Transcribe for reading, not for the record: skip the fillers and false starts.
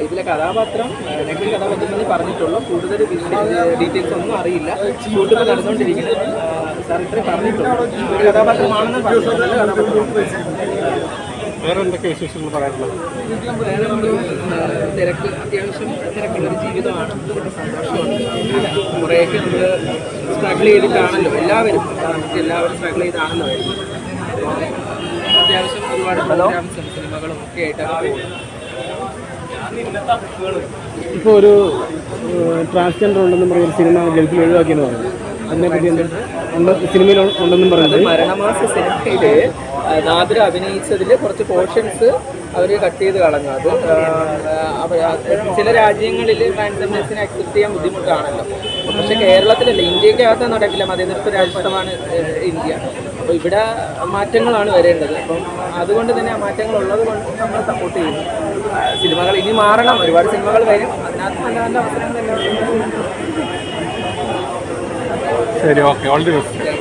ഇതിലെ കഥാപാത്രം നെഗറ്റീവ് കഥാപാത്രം പറഞ്ഞിട്ടുള്ളൂ. കൂടുതൽ ഡീറ്റെയിൽസ് ഒന്നും അറിയില്ല. ഷൂട്ടിൽ നടന്നുകൊണ്ടിരിക്കുന്നത്. സാർ ഇത്രയും പറഞ്ഞിട്ടുള്ളൂ. ഒരു കഥാപാത്രമാണെന്ന് പറഞ്ഞു. നല്ല കഥാപാത്രം. വേറെ എന്തൊക്കെ വിശേഷങ്ങൾ പറയാനുള്ളത്? തിരക്ക്, അത്യാവശ്യം തിരക്കുള്ളൊരു ജീവിതമാണ്. സന്തോഷമുണ്ട്. കുറേയൊക്കെ നമ്മൾ സ്ട്രഗിൾ ചെയ്തിട്ടാണല്ലോ എല്ലാവരും സ്ട്രഗിൾ ചെയ്താണല്ലോ വരുന്നത്. അത്യാവശ്യം ഒരുപാട് പ്രോഗ്രാംസും സിനിമകളും ഒക്കെ ആയിട്ടാണ് പോകുന്നത്. ഇപ്പോൾ ഒരു ട്രാൻസ്ജെൻഡർ ഉണ്ടെന്നും പറഞ്ഞൊരു സിനിമ ഗൾഫിൽ ഒഴിവാക്കിയെന്ന് പറഞ്ഞു. അതിനെപ്പറ്റി എന്താ സിനിമയിൽ ഉണ്ടെന്നും പറഞ്ഞത്? മരണമാസ സിനിമയിൽ നാദിര അഭിനയിച്ചതിൽ കുറച്ച് പോർഷൻസ് അവർ കട്ട് ചെയ്ത് കളഞ്ഞു. അത് ചില രാജ്യങ്ങളിൽ ട്രാൻസ്ജെൻഡേഴ്സിനെ അക്സെപ്റ്റ് ചെയ്യാൻ ബുദ്ധിമുട്ടാണല്ലോ. പക്ഷേ കേരളത്തിലല്ല, ഇന്ത്യക്കകത്ത് നടക്കില്ല. മതേതരത്വ രാഷ്ട്രമാണ് ഇന്ത്യ. അപ്പോൾ ഇവിടെ മാറ്റങ്ങളാണ് വരേണ്ടത്. അപ്പം അതുകൊണ്ട് തന്നെ ആ മാറ്റങ്ങൾ ഉള്ളത് കൊണ്ട് നമ്മൾ സപ്പോർട്ട് ചെയ്യുന്നു. സിനിമകൾ ഇനി മാറണം. ഒരുപാട് സിനിമകൾ വരും. അതിനകത്ത് നല്ല നല്ല അവസരങ്ങളെല്ലാം. ശരി, ഓക്കെ, ഓൾ ദി ബെസ്റ്റ്.